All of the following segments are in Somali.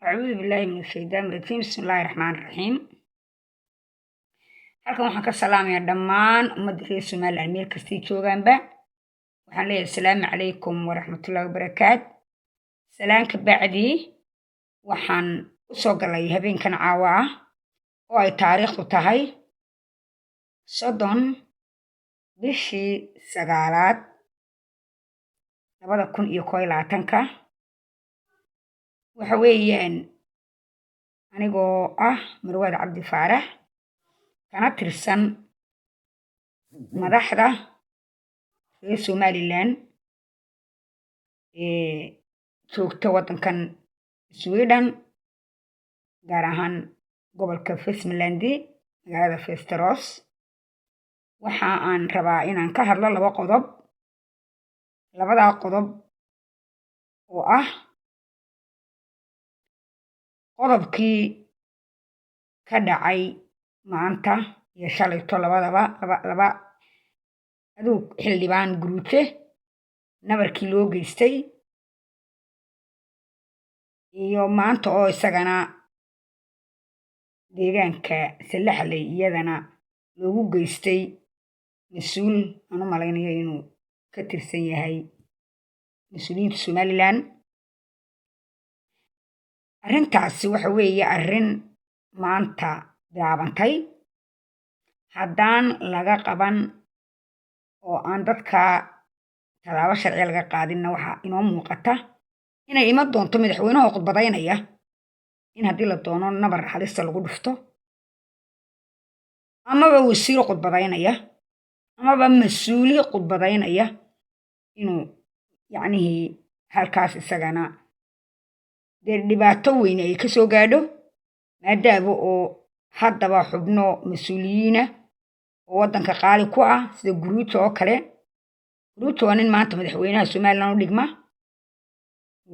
أعوذ بالله من الشيطان الرجيم بسم الله الرحمن الرحيم halkan waxaan ka salaamayaa dhammaan ummadda reer Soomaaliland meel kasta joogaanba waxaan leeyahay assalaamu calaykum waraxmatullaahi wabarakaat salaanka bacdi waxaan u soo galay habeenkan caawa ah oo ay taariikhdu tahay 30 bishii 9aad 2021 waxa weeyaan anigoo ah Marwad Cabdi Faarax kana tirsan madaxda reer Somaliland joogta waddankan Sweden gaar ahaan gobolka Västmanland magaalada Västerås waxa aan rabaa inaan ka hadlo laba qodob labada qodob oo ah qodobkii ka dhacay maanta iyo shalayto laba aduug xildhibaan guruute nabarkii loo geystay iyo maanta oo isagana deegaanka Salaxley iyadana loogu geystay mas'uul aan u malaynayo inuu ka tirsan yahay mas'uuliyiinta Somaliland arrintaasi waxa weeye arrin maanta bilaabantay haddaan laga qaban oo aan dadka tallaabo sharci laga qaadinna waxaa inoo muuqata inay iman doonto madaxweynaha khudbadaynaya in haddii la doono nabar halista lagu dhufto amaba wasiir khudbadaynaya amaba mas'uuli khudbadaynaya inuu yacnihii halkaas isagana dee dhibaato weyn ay ka soo gaadho maadaama oo haddaba xubno mas'uuliyiina oo waddanka qaali ku ah sida guruuta oo kale guruuta waa nin maanta madaxweynaha Somaliland u dhigma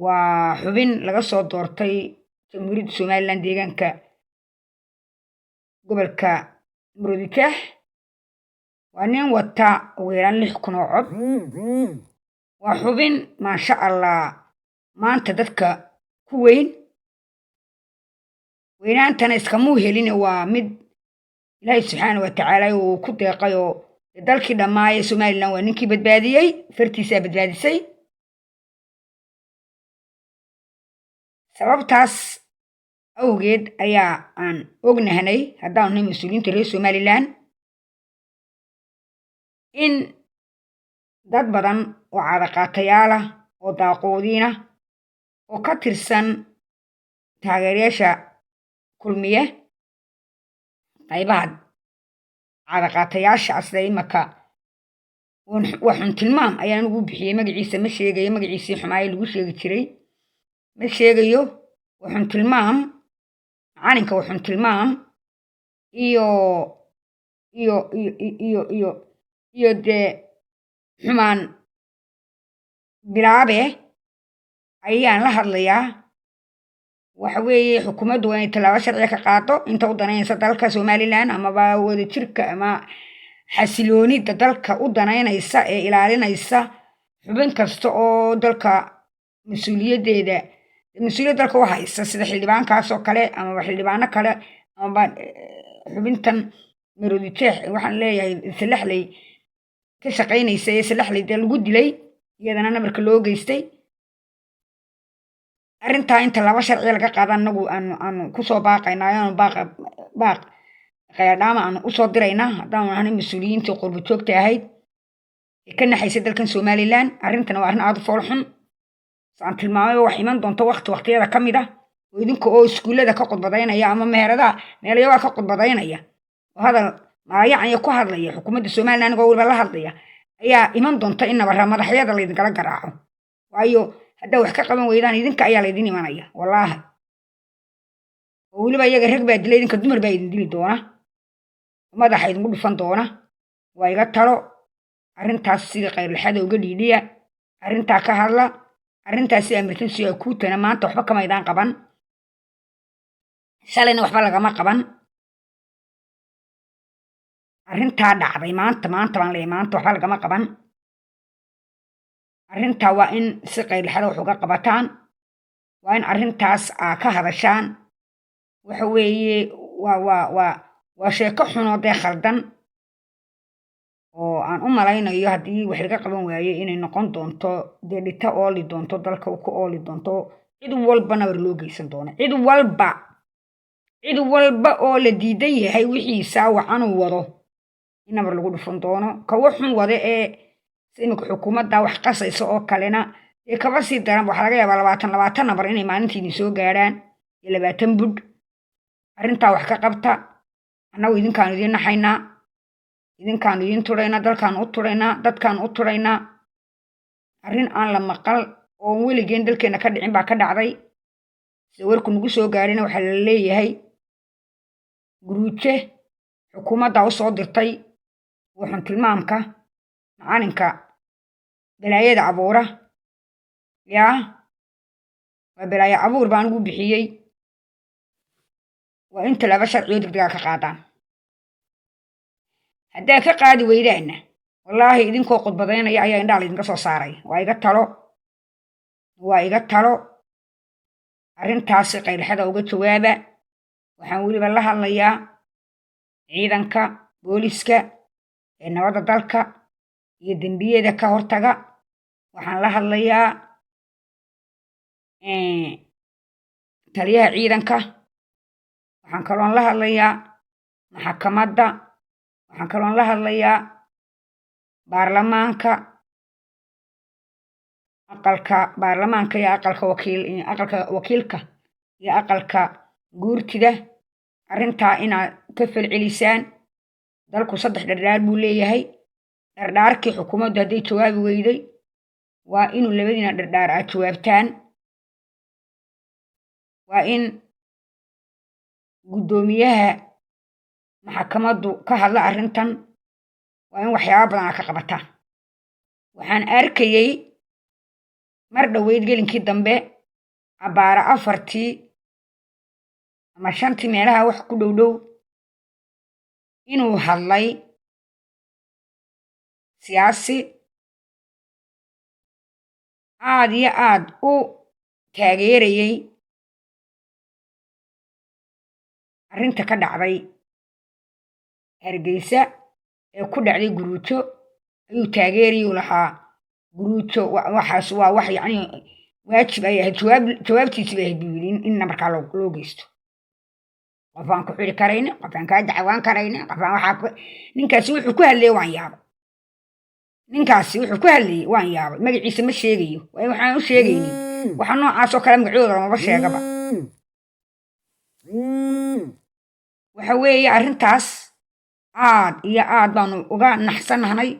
waa xubin laga soo doortay jamhuuriyadda Somaliland deegaanka gobolka Murudijeex waa nin wata ugu yaraan 6,000 oo cod waa xubin maasha allah maanta dadka ku weyn weynaantana iskamuu helin waa mid ilaahay subxaana wa tacaala uu ku deeqay oo dalkii dhammaayay Somaliland waa ninkii badbaadiyey fartiisaa badbaadisay sababtaas awgeed ayaa aan ognahnay haddaan nahay mas'uuliyiinta reer Somaliland in dad badan oo caadaqaatayaal ah oo daaqoodiina oo ka tirsan taageerayaasha kulmiye qaybaha caadaqaatayaasha sida imaka waxun tilmaam ayaan ugu bixiyey magaciisa ma sheegayo magaciisii xumaaye lagu sheegi jiray ma sheegayo waxun tilmaam macalinka waxun tilmaam iyo dee xumaan bilaabe ayaan la hadlayaa waxa weeye xukuumaddu waa inay tallaabo sharci ka qaado inta u danaynaysa dalka Somaliland amaba wadajirka ama xasiloonida dalka u danaynaysa ee ilaalinaysa xubin kasta oo dalka mas'uuliyaddeeda mas'uuliyadda dalka u haysta sida xildhibaankaas oo kale amaba xildhibaano kale amaba xubintan Murudijeex waxaan leeyahay Salaxley ka shaqaynaysa ee Salaxley dee lagu dilay iyadana nabarka loo geystay arrintaa inta laba sharci laga qaadan anagu aan ku soo baaqaynaa aan baaq qayadhaama aan u soo diraynaa haddaan nahay mas'uuliyiintii qurbo joogta ahayd ee ka naxaysay dalkan Somaliland arrintana waa arrin aad u fool xun aan tilmaamay wax iman doonto waqtiyada ka mid ah oo idinka oo iskuullada ka khudbadaynaya ama meheradaha meelayaha ka khudbadaynaya oo hadal maayacan ku hadlaya xukuumadda Somaliland anigoo waliba la hadlaya ayaa iman doonta in nabarra madaxyada laydinkala garaaco waayo haddaa wax ka qaban weydaan idinka ayaa laydin imanaya wallaahi oo weliba iyaga rag baa dilay idinka dumar baa idin dili doona madaxa idinku dhufan doona waa iga talo arrintaas sidii qayrlaxada uga dhiidhiya arrintaa ka hadla arrintaasi emergency ay ku tana maanta waxba kamaydaan qaban shalayna waxba lagama qaban arrintaa dhacday maanta baan leeyahay maanta waxba lagama qaban arrintaa waa in si qayrlaxada wax uga qabataan waa in arrintaas aa ka hadashaan waxa weeye waa sheeko xunoo dee khaldan oo aan u malaynayo haddii wax laga qaban waaye inay noqon doonto dee dhita ooli doonto dalka ku ooli doonto cid walba nabar loo geysan doono cid walba oo la diidan yahay wixiisaa wacanuu wado in nabar lagu dhufan doono kawa xun wada ee imika xukuumadda wax qasaysa oo kalena dee kaba sii daran waxaa laga yaabaa 20 nabar inay maalintiini soo gaadhaan iyo 20 budh arrintaa wax ka qabta annagu idinkaanu idiin naxaynaa idinkaanu idiin turaynaa dalkaanu u turaynaa dadkaanu u turaynaa arrin aan la maqal oo weligeen dalkeena ka dhicin baa ka dhacday sida warku nagu soo gaadhina waxaa la leeyahay guruuje xukuumadda u soo dirtay waxaan tilmaamka macalinka balaayada abuura yaa waa balaayo abuur baan ugu bixiyey waa in tallaabo sharciyo degdegaa ka qaadaan haddaa ka qaadi weydaana wallaahi idinkoo khudbadaynaya ayaa indhaha laydinka soo saaray waa iga talo arrintaasi qaylxada uga jawaaba waxaan weliba la hadlayaa ciidanka booliska ee nabadda dalka iyo dembiyada ka hortaga waxaan la hadlayaa taliyaha ciidanka waxaan kaloon la hadlayaa maxakamadda waxaan kaloon la hadlayaa baarlamaanka baarlamaanka iyo aqalka wakiilka iyo aqalka guurtida arrintaa inaad ka falcelisaan dalku 3 dhardhaar buu leeyahay dhardhaarkii xukuumaddu hadday jawaabi weyday waa inuu labadiina dhardhaar aad jawaabtaan waa in guddoomiyaha maxakamaddu ka hadla arrintan waa in waxyaaba badan aad ka qabataan waxaan arkayey mar dhoweyd gelinkii dambe abbaara 4 ama 5 meelaha wax ku dhow inuu hadlay siyaasi aad iyo aad u taageerayey arrinta ka dhacday hargeysa ee ku dhacday guruujo ayuu taageerayuu lahaa guruujo waxaas waa wax yacni waajib ay ahayd jawaabtiisi bay ahayd buu yidhi in nabarkaa loo geysto qof aan ku xiri karayni qof aan kaa dacwaan karayni qof aan waxaa ninkaasi wuxuu ku hadlayey waan yaabay magaciisa ma sheegayo waayo waxaan u sheegaynin waxa noocaasoo kale magacyadooda lamaba sheegaba waxa weeye arrintaas aad iyo aad baanu uga naxsanahnay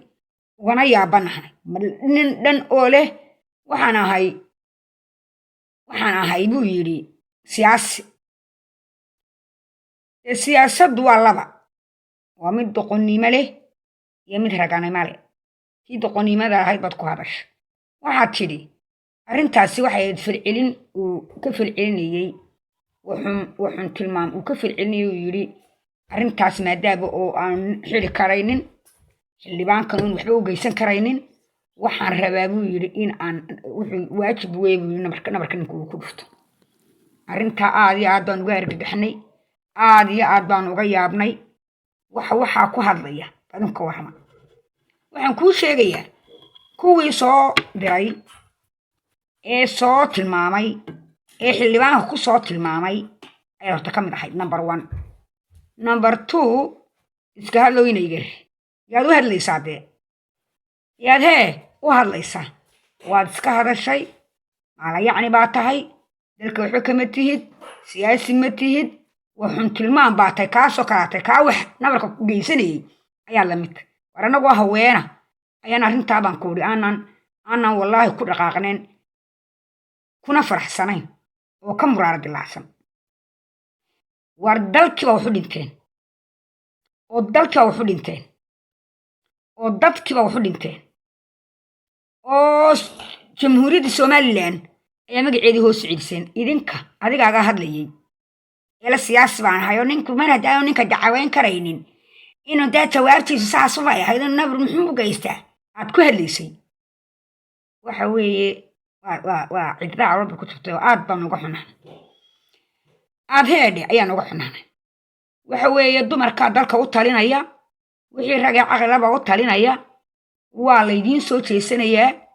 ugana yaabanahnay nin dhan oo leh waxaan ahay buu yidhi siyaasi siyaasaddu waa laba waa mid doqonnimo leh iyo mid raganimo leh kii doqonnimada ahayd baad ku hadasha waxaad tidhi arrintaasi waxay ahayd falcelin uu ka falcelinayey wuxuun tilmaam uu ka falcelinayey uu yidhi arrintaas maadaaba oo aan xili karaynin xildhibaankan uun waxba u geysan karaynin waxaan rabaa buu yidhi in aan wuxuu waajib weeye buu yidhi nabarka ninka uu ku dhufto arrintaa aad iyo aad baan uga argagaxnay aad iyo aad baan uga yaabnay waxaa ku hadlaya adinka warrama waxaan kuu sheegayaa kuwii soo diray ee soo tilmaamay ee xildhibaanka ku soo tilmaamay ayaa horta ka mid ahayd number 1 number 2 iska hadlooyinaygar yaad u hadlaysaa dee yaad u hadlaysaa waad iska hadashay maala yacni baa tahay dalka waxba kama tihid siyaasi ma tihid waxun tilmaam baa tahay kaasoo kalaatay kaa wax nabarka ku geysanayey ayaa la mid war annagoo haweena ayaan arrintaa baan ku idhi aanan wallaahi ku dhaqaaqnayn kuna faraxsanayn oo ka muraara dilaacsan war dalkiiba waxu dhinteen oo dalkiiba waxu dhinteen oo dadkiiba waxu dhinteen oo jamhuuriyadda somalilan ayaa magaceedii hoos socodiseen idinka adigaaga hadlayey eela siyaasi baan ahay oo ninku mar haddaanu ninka dacaweyn karaynin inuu daa jawaabtiisu saas ubay ahayd inuu nabar muxuu u geystaa aad ku hadlaysay waxa weeye وعدة عرب كتبت وعاد بنوجحنا عاد هادي أيان وجحنا وحوي الدمر كادرك وطالين أيا وحي رجع أغلب وطالين أيا والدين صوت السنة يا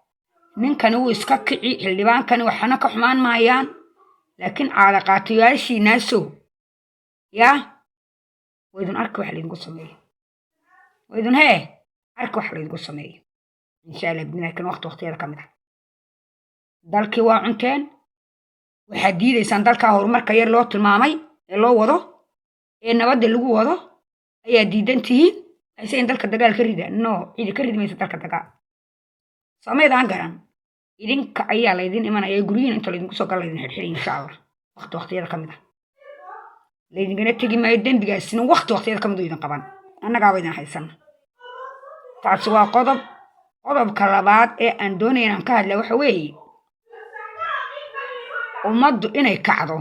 نين كانوا يسككي اللي بان كانوا حنك حمان مايان لكن على قاتياشي ناسو يا وإذن أركو حلين قصمي وإذن هي أركو حلين قصمي إن شاء الله بدنا كان وقت يلا كامل dalkii waa cunteen waxaad diidaysaan dalkaa horumarka yar loo tilmaamay ee loo wado ee nabadda lagu wado ayaa diidan tihiin ayse in dalka dagaal ka rida no cidi ka ridi maysa dalka dagaal sameydaan garan idinka ayaa laydin imanaya guryihiin inta laydinku soo gala laydin xidhxidhay insha allah waqtiyada ka mid ah laydinkana tegi maayo dembigaasina waqtiyada ka mid idin qaban annagaaba idin haysana taasi waa qodobka labaad ee aan doonaya inaan ka hadla waxa weeye ummaddu inay kacdo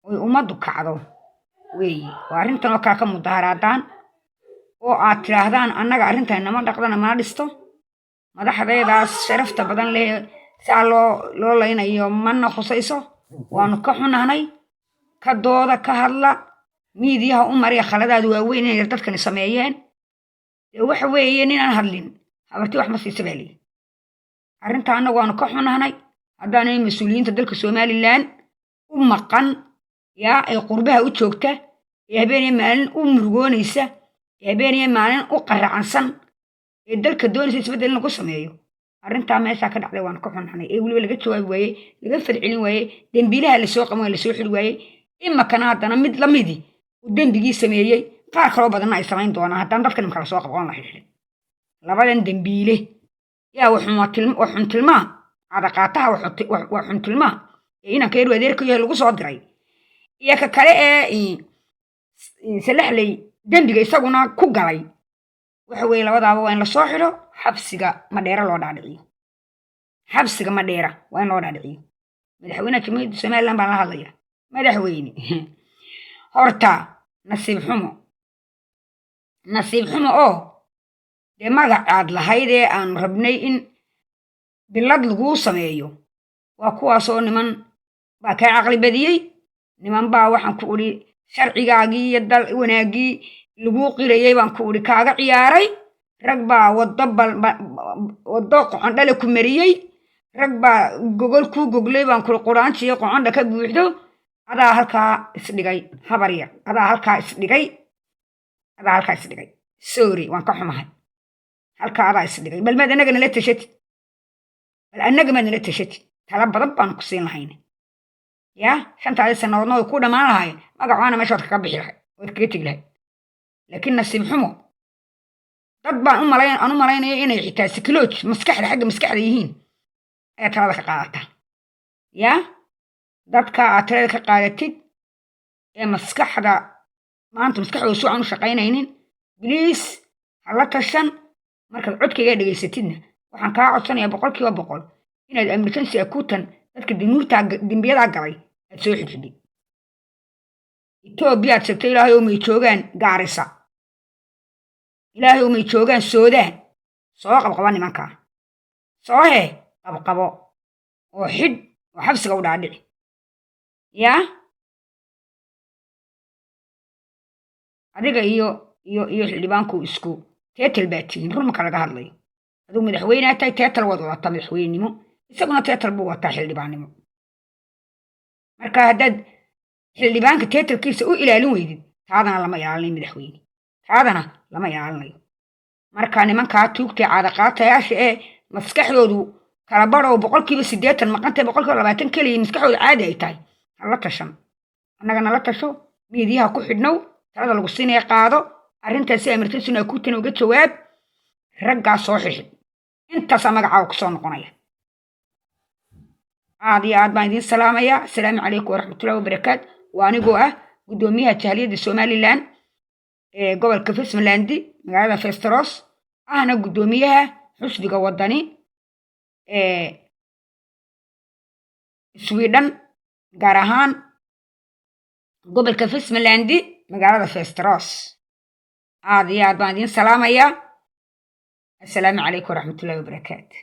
oy ummaddu kacdo weeye waa arrintan oo kale ka mudaharaadaan oo aad tidhaahdaan annaga arrintan nama dhaqdana mana dhisto madaxdeedaas sharafta badan leh saa loo laynayo mana khusayso waanu ka xunahnay ka dooda ka hadla miidiyaha u mariya khaladaad waaweyn inay dadkani sameeyeen waxa weeye ninaan hadlin habartii wax ma siisa baa leeyi arrinta annagu waanu ka xunahnay haddaanay mas-uuliyiinta dalka somalilan u maqan yaa ay qurbaha u joogta ee habeenaya maalin u murugoonaysa ee habeenaya maalin u qaracansan ee dalka doonaysa isbeddel in lagu sameeyo arrintaa meeshaa ka dhacday waanu ka xunahnay ee weliba laga jawaabi waayey laga falcelin waayey dembiilaha lasoo qaban waye lasoo xiri waayey imakana haddana mid la midii uu dembigii sameeyey qaar kaloo badanna ay samayn doonaan haddaan dadka nimka lasoo qaban la xidhay labadan dembiile yaa waxun tilmaa cadaqaataha waxun tilmaa ee inanka yar adeerka yahay lagu soo diray iyo ka kale ee salaxley dembiga isaguna ku galay waxa weeye labadaaba waa in lasoo xidho xabsiga madheera loo dhaadhiciyo xabsiga madheera waa in loo dhaadhiciyo madaxweynaha jamhuuriyadda somaliland baan la hadlaya madaxweyne horta nasiib xumo oo dee magacaad lahayd ee aanu rabnay in bilad laguu sameeyo waa kuwaasoo niman baa kaa caqli badiyey niman baa waxaan ku udhi sharcigaagii iyo dal wanaaggii laguu qirayey baan ku udhi kaaga ciyaaray rag baa waddo qoxondhale ku mariyey rag baa gogol kuu goglay baan kuhi quraanjiyo qoxondha ka buuxdo adaa halkaa isdhigay habaryar adaa halkaa isdhigay sorry waan ka xumahay halkaa adaa isdhigay bal maad annaga nala tashatid tala badan baanu ku siin lahayna yaa 5 sannadoodna way ku dhammaan lahaayeen magacaana meesha waad kaga bixi lahay waad kaga tegi lahay laakiin nasiib xumo dad baan u malaynaya inay xitaa sikilooj maskaxda xagga maskaxda yihiin ayaa talada ka qaadataa yaa dadka aad talada ka qaadatid ee maskaxda maanta maskaxdooda si aan u shaqaynaynin biliis hala tashan markaad codkayga dhegaysatidna waxaan kaa codsanayaa 100% inaad emergency akuutan dadka dembiyadaa galay aad soo xidhxidhid etoobiya aad sheegtay ilaahay oo may joogaan gaarisa ilaahay oo may joogaan soodaan soo qabqaba nimankaa soo qabqabo oo xidh oo xabsiga u dhaadhici yaa adiga iyo xildhibaanku isku teetal baa tihiin run marka laga hadlayo aduu madaxweyneha tahay teetal waad wadataa madaxweynenimo isaguna teetal buu wataa xildhibaannimo marka haddaad xildhibaanka teetalkiisa u ilaalin weydid taadana lama ilaalinayo madaxweyne taadana lama ilaalinayo marka nimankaa tuugtay caadaqaatayaasha ee maskaxdoodu kala badhow 80% maqantay 20% keliya maskaxdooda caadi ay tahay hala tashan annaga nala tasho miidiyaha ku xidhnow talada lagu siinaya qaado arrintaasi emergency akuutan uga jawaab raggaa soo xidhxidh intaasaa magacaaga ku soo noqonaya aad iyo aad baan idiin salaamayaa asalaamu calaykum waraxmatullahi wabarakaatu waa anigoo ah guddoomiyaha jahliyadda somalilan ee gobolka Puntland magaalada Festaros ahna guddoomiyaha xusbiga wadani ee Sweden gaar ahaan gobolka Puntland magaalada Festaros aad iyo aad baan idiin salaamayaa السلام عليكم ورحمة الله وبركاته.